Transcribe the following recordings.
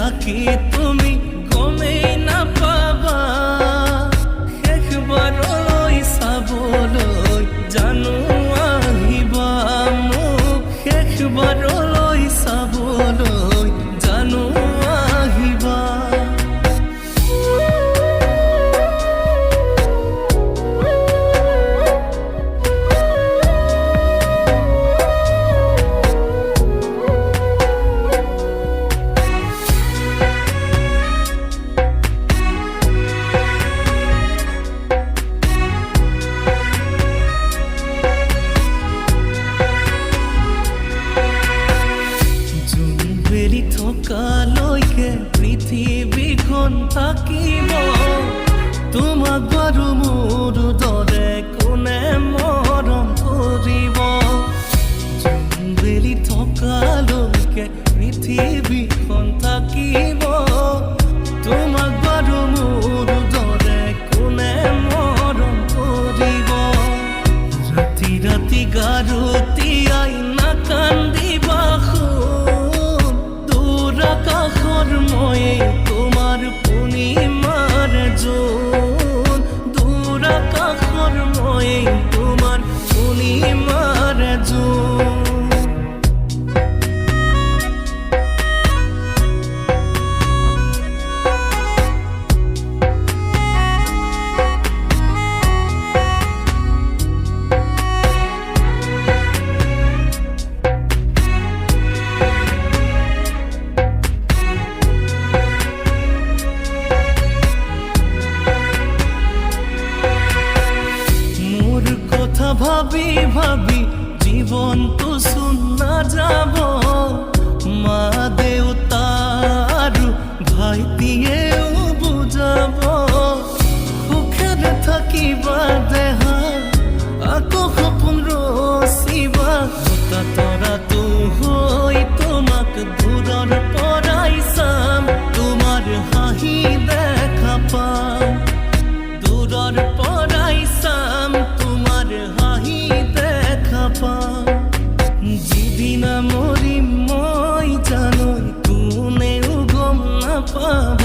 থাকি তুমি গমেই নাপাবা শেষবাৰলৈ চাবলৈ জানো আহিবা মোক শেষবাৰলৈ চাবলৈ জানো আহিবা থকালৈকে পৃথিৱীখন থাকিব তোমাক বাৰু মোৰ দৰে কোনে মৰম কৰিব জোনবেলি থকালৈকে পৃথিৱীখন থাকিব তোমাক বাৰু মোৰ দৰে কোনে মৰম কৰিব ৰাতি ৰাতি গাৰুতিয়াই নাকান্দিবা আকাশৰ ময়ে তোমাৰ পূৰ্ণিমাৰ জোন দূৰ আকাশৰ ময়ে তোমাৰ পূৰ্ণিমাৰ জোন ভাবি ভাবি জীৱনটো চোন নাযাব মা দেউতা আৰু ভাইটিয়েও বুজাব সুখেৰে থাকিবা দেহা আকৌ সপোন ৰচিবা তৰাটো হৈ তোমাক দূৰৰ পৰাই চাম তোমাৰ হাঁহি দেখা পাম দূৰৰ পৰাই চাম যিদিনা মৰিম মই জানো কোনেও গম নাপাব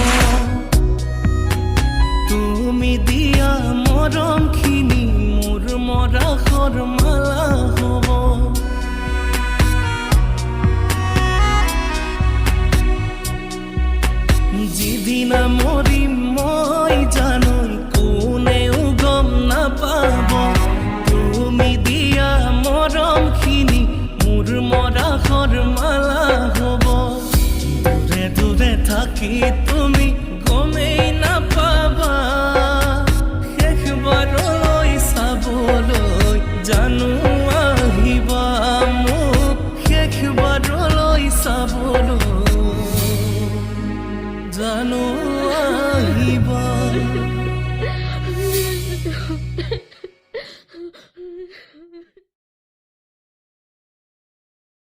তুমি দিয়া মৰমখিনি মোৰ মৰাশৰ মালা হ'ব যিদিনা মৰিম মই জানো কোনেও গম নাপাব তুমি দিয়া মৰমখিনি মোৰ মৰাশৰ মালা হ'ব দূৰে দূৰে থাকি তুমি গমেই নাপাবা শেষবাৰলৈ চাবলৈ জানো আহিবা মোক শেষবাৰলৈ চাবলৈ জানো আহিবা